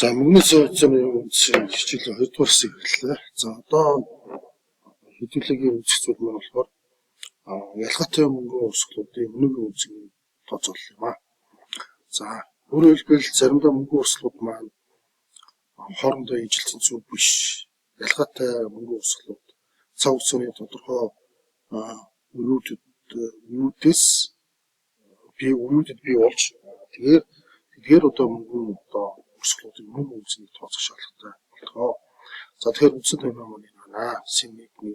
За мөнгөний зөвлөмж үндсэн хичээл 2 дугаар хэсэг эхэллээ. За одоо хэдүүлгийн үзэх зүйл маань болохоор ялгаатай мөнгөний урсгалуудын өнөөгийн үнцгийн тооцоолол юм аа. За өөрөөр хэлбэл заримдаа мөнгөний урсгалууд маань хоорондоо ижилхэн зүйл биш. Ялгаатай мөнгөний урсгалууд цаг хугацааны тодорхой өрөөдөд бий болж тэгэхээр одоо мөнгөний одоо урсгалуудын мөнгө үнцнийг тооцох шаардлагатай болтгоо. За тэгэхээр үндсэн төвийн маань энэ байна. Симметри.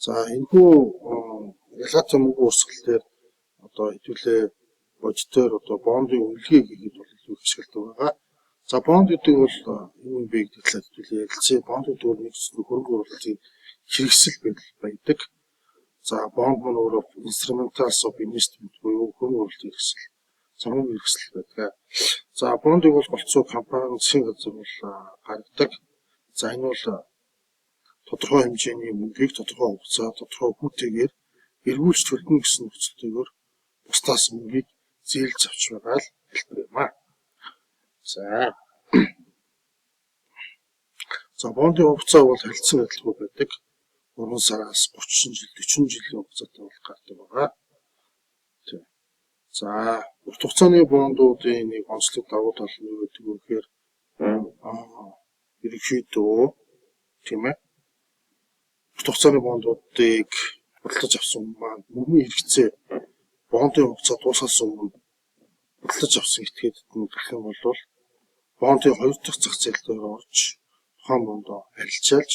За энэхүү ялгаатай мөнгөний урсгал дээр одоо хэдүүлээ бодитоор одоо бондын үнэлгээ хийхэд бол илүү хэвшгэлтэй байгаа. За бонд гэдэг бол юу бэ гэдэг талаар хэдүүлээ ярилцъя. Бонд гэдэг бол нэгдсэн хөрөнгө оруулалтын хэрэгсэл байдаг. За бонд маань өөрөө instrumentals of investment буюу хөрөнгө оруулалтын хэрэгсэл, замын хэрэгсэл байдаг. За бондыг бол голцоо компани засгийн газар бол гаргадаг. За энэ бол тодорхой хэмжээний мөнгийг тодорхой хугацаа, тодорхой хүүтэйгээр эргүүлж төлнө гэсэн нөхцөлтэйгээр бусдаас мөнгийг зээлж авч байгаа л хэлбэр юм аа. За бондын хугацаа бол харилцан адилхан байдаг. 3 сараас 30 жил, 40 жилийн хугацаатай бол гардаг байгаа. За урт хугацааны бондуудын нэг онцлог давуу тал нь юу гэдэг вэ гэхээр ерөнхийдөө тийм ээ урт хугацааны бондуудыг худалдаж авсан маань мөнгөний хэрэгцээ бондын хугацаа дуусахаас өмнө худалдаж авсан этгээдэд нь гарах юм бол бондын 2 дахь зах зээл дээр орж тухайн бондоо арилжаалж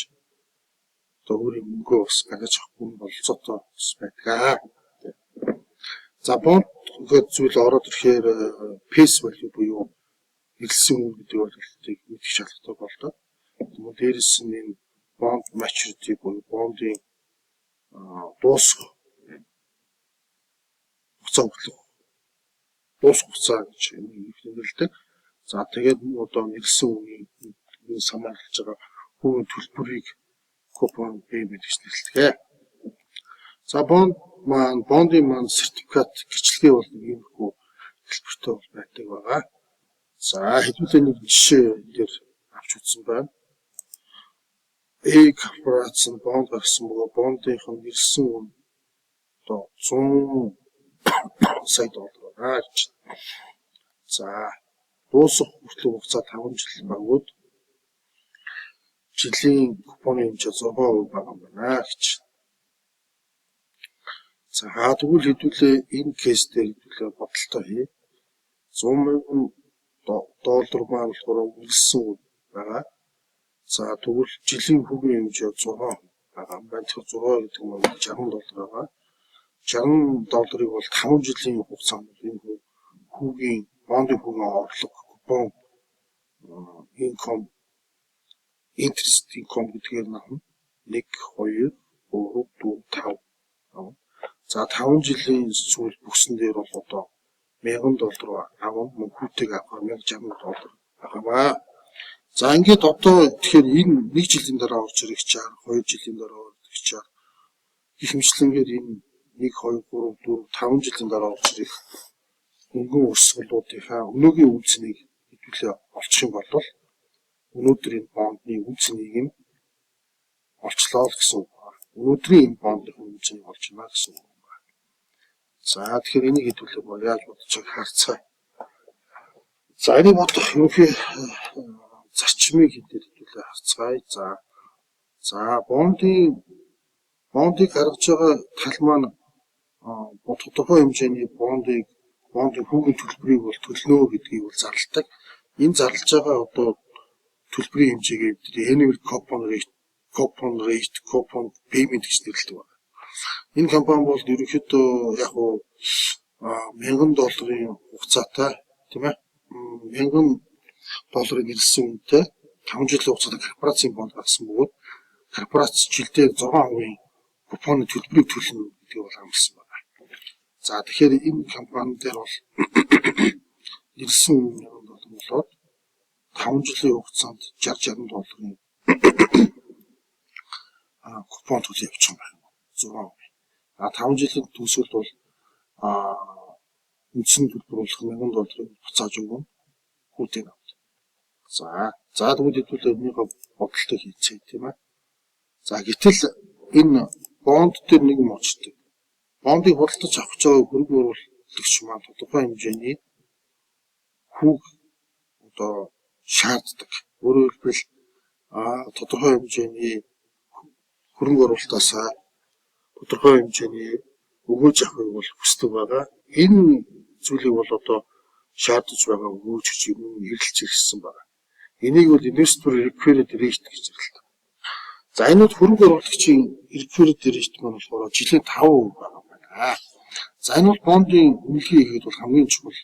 одоо өөрийн мөнгөө бас гаргаж авах бололцоотой байдаг. За бонд гэдэг зүйл ороод ирэхээр face value буюу эрэлсэн үн гэдэг ойлголтыг мэдэх шаардлагатай болдог. Тэгмээ дээрэс нь энэ бонд maturity буюу бондын дуусах хугацаа гэж нэрлэдэг. За тэгээд одоо эрэлсэн үнийн самарлаж байгаа хүүгийн төлбөрийг купон пеймент гэж нэрлэдэг. За бондын маань сертификат гэрчлэгээ бол нэг иймэрхүү хэлбэртэй бол байдаг байгаа. За хэдүүлээ нэг жишээ дээр авч үзсэн байна. Корпорац нь бонд гаргасан байгаа бондынх нь эрэлсэн үн одоо 100 сая доллар байгаа гэж. За дуусах хүртэлх хугацаа 5 жил багууд жилийн купоны хэмжээ 6% байгаа юм байна гэж. За тэгвэл хэдүүлээ энэ кейс дээр хэдүүлээ бодолтой хий. 100,000 доллар маань болохоор үлдсэн үн байгаа. За тэгвэл жилийн хүүгийн хэмжээ 6 байгаа юм байна. Тэгэхээр 6 гэдэг нь 60 доллар байгаа. 60 долларыг бол 5 жилийн хугацаанд энэ хүүгийн бондын хүүгийн орлого купон interest income гэдгээр нь 1 2 3 4 5. За 5 жилийн сүүл бүгсэн дээр бол одоо 1000 доллар авах мөн хүүтэйг авах 1060 доллар байгаа. За ингээд одоо тэгэхээр энэ 1 жилийн дараа орж ирэх чаар 2 жилийн дараа орж ирэх чаар гэх мэтлэнгээр энэ 1 2 3 4 5 жилийн дараа орж ирэх мөнгөний урсгалуудынхаа өнөөгийн үнцнийг хэдүүлээ олчих юм бол өнөөдөр энэ бондны үнцнийг нь олчлоо л гэсэн үг. Өнөөдрийн энэ бондын үнцнийг олж байна гэсэн үг. За тэгэхээр энийг хэдүүлээ яаж бодож байгааг харцгаая. За энийг бодох ерөнхий зарчмыг хэдүүлээ харцгаая. За бондыг гаргаж байгаа тал маань тодорхой хэмжээний бондын хүүгийн төлбөрийг бол төлнө гэдгийг бол зарлдаг. Энэ зарлж байгаа одоо төлбөрийн хэмжээгээ бид annual coupon payment гэж нэрлэдэг байна. Энэ компани бол ерөнхийдөө яг уу 1000 долларын хугацаатай тийм ээ 1000 долларын эрэлсэн үнэтэй 5 жилийн хугацаатай корпорацийн бонд гаргасан бөгөөд корпорац жилдээ 6% купоны төлбөрийг төлнө гэдгийг бол амласан байна. За тэгэхээр энэ компани дээр бол эрэлсэн үн 1000 доллар болоод 5 жилийн хугацаанд 60 долларын купон төлөв явуучих юм байна. 6%. 5 жилийн төлсөлд бол үндсэн төлбөрлөх $1000 буцааж өгнө. Хүүтэй авт. За тэгвэл хэдүүл энэний бодолтой хийцээ тийм ээ. За гэтэл энэ бонд дээр нэг юм очдог. Бондыг худалдаж авах гэж байгаа хөрөнгө оруулагч маань тодорхой хэмжээний хүүг одоо шаарддаг. Өөрөөр хэлбэл тодорхой хэмжээний хөрөнгө оруулалтаасаа тодорхой хэмжээний өгөөж авахыг бол хүсдэг байгаа. Энэ зүйлийг бол одоо шаардж байгаа өгөөж гэж юм хэрэглэж ирсэн байгаа. Энийг бол investor required rate гэж нэрлэдэг. За энэ бол хөрөнгө оруулагчийн required rate маань болохоор жилийн 5% байгаа юм байна. За энэ бол бондын үнэлгээ хийхэд бол хамгийн чухал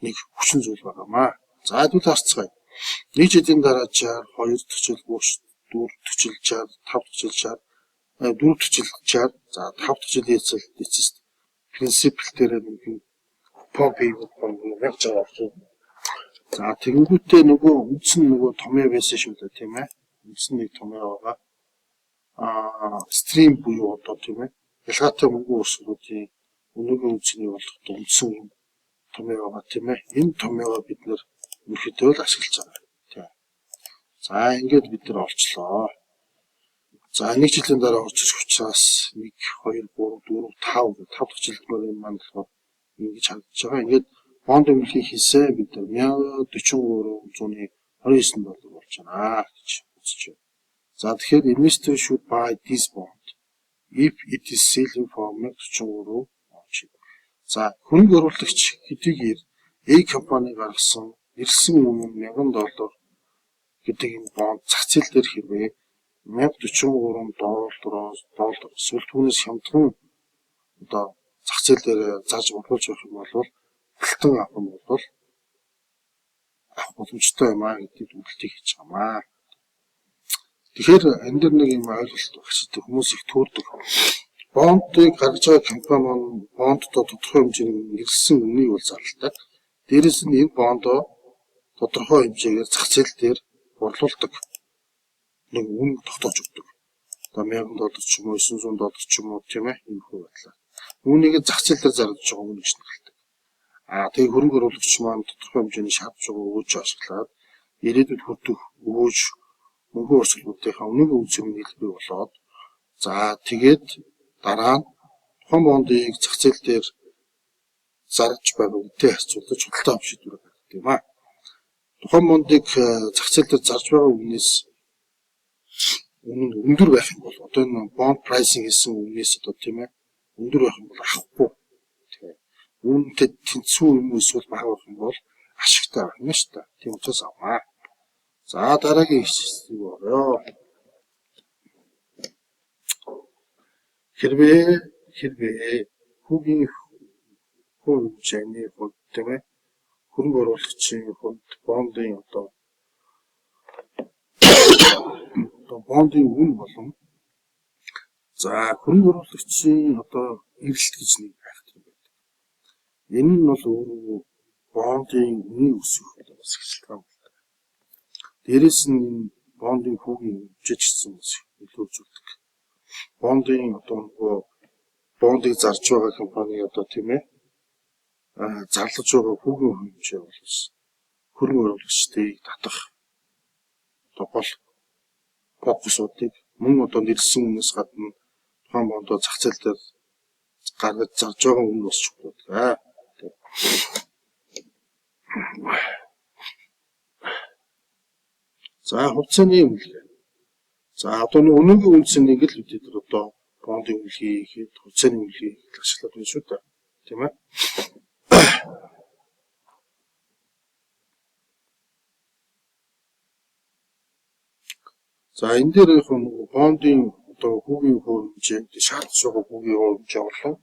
нэг хүчин зүйл байгаамаа. За тэгвэл харцгаая. Нэг жилийн дараа 60, 2 төчил, 4 төчил, 60, 5 төчил, 60, 4 төчил, 60, за 5 төчил эцэст принципл дээр нэг купон пеймент болж байгаа. За тэгэнгүүтээ нөгөө үндсэн нөгөө томьёо байсан шүү дээ тийм ээ. Үндсэн нэг томьёо байгаа. Стрим буюу одоо тийм ээ. Ялгаатай мөнгө өрсөлдүүдийн өнөөгийн үндсний болох үндсэн томьёо байгаа тийм ээ. Энэ томьёогоо бид нэр ерөөдөө л ашиглаж байгаа. Тийм. За ингээд бид нар олчлоо. За нэг жилийн дараа очиж учраас 1 2 3 4 5 дахь жилдмөр юм маань болохоор ингэж харагдаж байгаа. Ингээд бонд үнэлгээ хийсэн бид нар $1,43,29 болж байна гэж үзэж байна. За тэгэхээр investor should buy this bond if it is selling for $1,43. За хөрөнгө оруулагч хэдийгээр A компани гаргасан ирсэн үнэ $1,000 гэдэг энэ бонд зах зээл дээр хэрвээ $1,43 эсвэл түүнээс хямдхан одоо зах зээл дээр зарж бодлуулж явах юм бол хөлтөн авах юм бол авах боломжтой юм аа гэдгийг үлдээ хийж байгаамаа. Тэгэхээр энэ дэр нэг юм ойлголт багчтай хүмүүс их төөрдөг. Бондыг гаргаж байгаа компани маань бонддоо тодорхой хэмжээний нэрсэн үнийг бол зарладаг. Дээрээс нь энэ бондоо тодорхой хэмжээгээр зах зээл дээр борлуулдаг. Нэг үн тогтоож өгдөг. Одоо $1,000 ч юм уу $900 ч юм уу тийм ээ энэ хүү батлаа. Үүнийг зах зээл дээр зарж байгаа юм гэж нэрлэдэг. Тэгээ хөрөнгө оруулагч маань тодорхой хэмжээний шаардж байгаа өгөөж ашиглаад ирээдүйд хүртэх өгөөж мөнгө өрсөлдүүдийнхаа үнэгийн үнцийг нийлбэг болоод за тэгээд дараа нь тухайн бондыг зах зээл дээр зарж байгаа үнэтэй харьцуулж худалдаа авах шийдвэр гаргадаг юм аа. Тухайн бондыг зах зээл дээр зарж байгаа үнээс өндөр байх юм бол одоо энэ бонд прайсинг гэсэн үнээс одоо тийм ээ өндөр байх юм бол авахгүй. Тэгээ үүнтэй тэнцүү юм эсвэл бага байх юм бол ашигтай байх юм шүү дээ. Тийм учраас аваа. За дараагийн хэсэг орё. Хэрвээ хүүгийн хэмжээний хувьд тийм ээ хөрөнгө оруулагчийн хувьд бондын одоо бондын үн болон за хөрөнгө оруулагчийн одоо эрэлт гэж нэг байх юм байна. Энэ нь бол өөрөө бондын үнийн өсөх бас хэсэлтэн байна. Дээрээс нь бондын хүүгийн хэмжээч гэсэн бас нөлөө үзүүлдэг. Бондын одоо нөгөө бондыг зарж байгаа компани одоо тийм ээ зарлаж байгаа хүүгийн хэмжээ бол хөрөнгө оруулагчдыг татах одоо гол фокусуудыг мөн одоо нэрсэн үнээс гадна тухайн бондоо зах зээл дээр гаргаж зарж байгаа үн бас чухал байна. За хувьцааны үнэлгээ. За одоо өнөөгийн үнцнийг л бид нар одоо бондын үнэлгээ хийхэд хувьцааны үнэлгээ хийх ашиглаад байна шүү дээ. Тийм ээ. За энэ дээр яг нэг бондын одоо хүүгийн хэмжээнд шаардж байгаа хүүгийн хэмжээ болон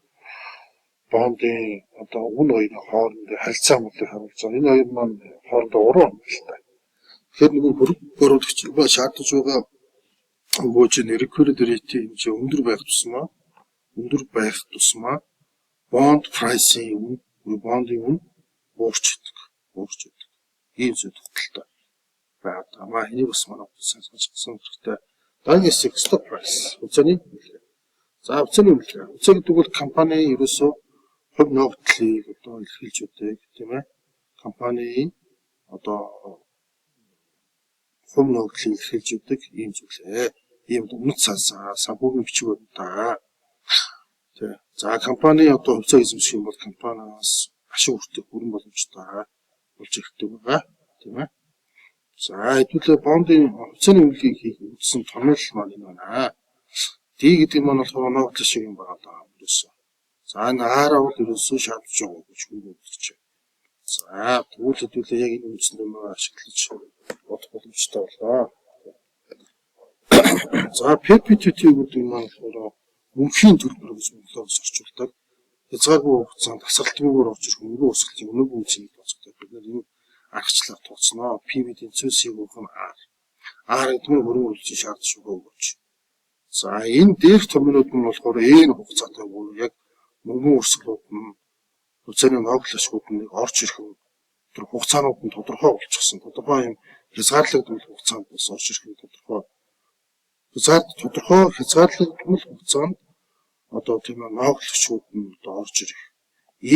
бондын одоо үн хоёрын хоорондын харьцаа мөлийг харуулж байгаа. Энэ хоёр маань хоорондоо уруу хангалттай. Тэгэхээр нэг хөрөнгө оруулагч ба шаардж байгаа өгөөжийн required rate хэмжээ өндөр байх тусмаа бонд прайсing үн бондын үн уурч идэг. Ийм зүйл тоталтай. Баатамаа энийг бас манай сонссон хэрэгтэй. Дараагийн хэсэг stock price. Хувьцааны үнэлгээ. За хувьцааны үнэлгээ. Хувьцаа гэдэг бол компани ерөөсөө хувь ногдлыг одоо илэрхийлж өгдөг тийм ээ. Компани одоо хувь ногдлыг илэрхийлж өгдөг ийм зүйлээ. Ийм үнэт санхүүгийн бичиг байна та. Тэг. За компани одоо хувьцаа эзэмших юм бол компаниас ашиг хүртэх бүрэн боломжтой болж ирдэг байгаа тийм ээ. За хэдүүлээ бондын хувьцааны үнэлгийг хийх үндсэн томьёол маань энэ байна. D гэдэг нь болохоор ногдол шиг юм байгаа даа ерөөсөө. За энэ R бол ерөөсөө шаардж байгаа гэж хүмүүжиж байна. За тэгвэл хэдүүлээ яг энэ үндсэн томьёолыг ашиглаж бодох боломжтой боллоо. За perpetuity гэдэг нь маань болохоор мөнхийн төлбөр гэж монголоос орчуулдаг. Хязгааргүй хугацаанд тасралтгүйгээр орж ирэх мөнгө өсгөлийн өнөөгийн үнийг тооцогддог. Бид нар энэ аргачлалаар тооцноо. P-ийн цөсийг өгөх нь R. R гэдэг нь хөрөнгө оруулалтын шаардлагатай шугам гэж. За энэ дээрх томьёонууд нь болохоор энэ хугацаатай буюу яг мөнгөн өрсгөлүүд нь хувьцааны ногдол ашгууд нь орж ирэх тэр хугацаанууд нь тодорхой болчихсон. Тодорхой юм хязгаарлагдмал хугацаанд бас орж ирэх нь тодорхой. Хязгаарлагдмал хугацаанд одоо тийм ногдол ашгууд нь одоо орж ирэх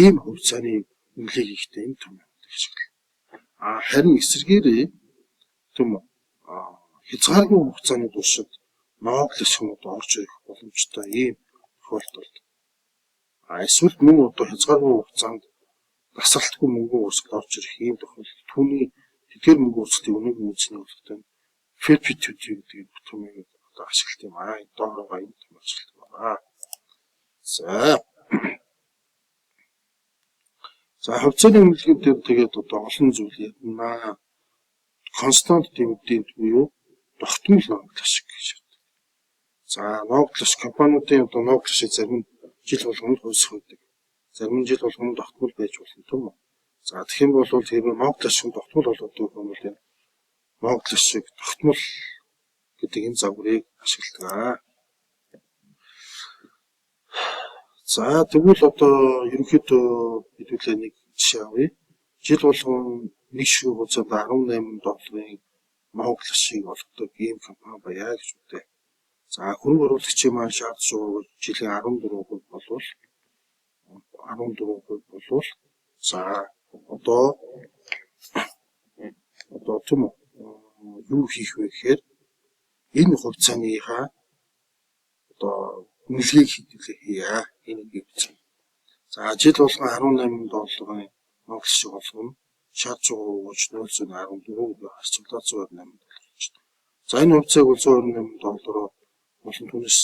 ийм хувьцааны үнэлгийг хийхдээ энэ томьёонууд ашиглана. Харин эсвэргээрээ тийм хязгааргүй хугацааны туршид ногдол ашгууд орж ирэх боломжтой ийм тохиолдолд эсвэл мөн одоо хязгааргүй хугацаанд тасралтгүй мөнгө өрсгөл орж ирэх ийм тохиолдолд түүний тэдгээр мөнгө өрсгөлийн өнөөгийн үнцний үйлдэлтэй perpetuity гэдэг томьёог одоо ашиглах юм аа. Доороо энэ томьёог ашиглах байна. За хувьцааны үнэлгээнд дээр тэгээд одоо олон зүйл яднаа. Constant dividend буюу тогтмол ногдол ашиг гэж байна. За ногдол ашиг компаниудын одоо ногдол ашиг зарим жил болгонд хойсох байдаг. Зарим жил болгонд тогтмол байж болно тийм үү? За тэгэх юм бол тэр ногдол ашиг тогтмол болоод байгаа юм бол энэ ногдол ашиг тогтмол гэдэг энэ загварыг ашигладаг. За тэгвэл одоо ерөнхийдөө хэдүүлээ нэг жишээ авъя. Жил болгон нэг ширхэг хугацаанд $18 ногдол ашиг олгодог ийм компани байя гэж үздэй. За хөрөнгө оруулагчийн маань шаардж байгаа жилийн 14% болвол за одоо тийм юу хийх вэ гэхээр энэ хувьцааныхаа одоо үнэлгийг хийя. Энийг үзье. За жил болгон $18 ногдол ашиг олгоно. Шаардж байгаа гоч 0.14 харьцуулаад $128. За энэ хувьцааг бол $128 болон түүнээс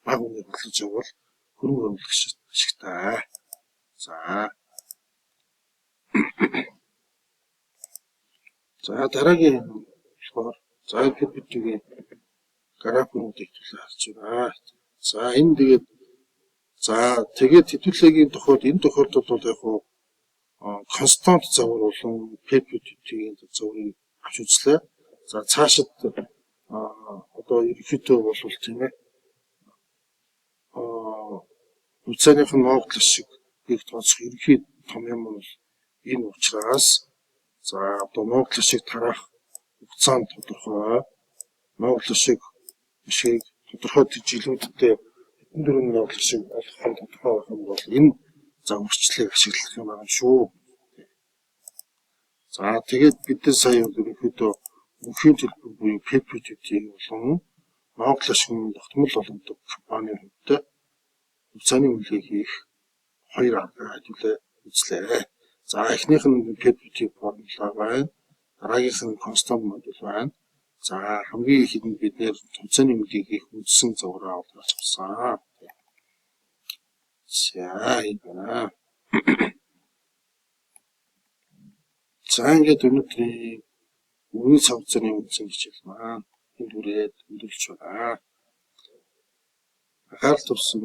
бага үнээр бодлож явбал хөрөнгө оруулагч ашигтай. За дараагийн болохоор за perpetuity-ийн графикуудыг харж байна. За энэ тэгээд хэдүүлээгийн тохиолдолд энэ тохиолдолд бол яг хуу констант загвар болон perpetuity-ийн загварыг авч үзлээ. За цаашид одоо ерөнхийдөө бол тийм ээ хувьцааных нь ногдол ашиг тооцох ерөнхий томьёо нь бол энэ учраас за одоо ногдол ашиг тараах хугацаанд тодорхой ногдол ашиг тодорхой жилүүдтэй хэдэн дөрвөн ногдол ашиг олох нь тодорхой байх юм бол энэ загварчлалыг ашиглах юм байна шүү. За тэгээд бид нар сая ерөнхийдөө мөнхийн төлбөр буюу perpetuity болон ногдол ашигын тогтмол болгодог компанийн хувьд хувьцааны үнэлгээ хийх хоёр арга хэдүүлээ үзлээ. За эхнийх нь perpetuity формула байна. Дараагийнх нь constant модуль байна. За хамгийн ихэд нь бид нэр хувьцааны үнэлгээ хийх үндсэн загвараа олж авсан. За энэ за ингээд өнөөдрийн үнэ цавцны үндсэн хичээл маань энэ хүрээд өндөрлөж байна. Анхаарал тавьсан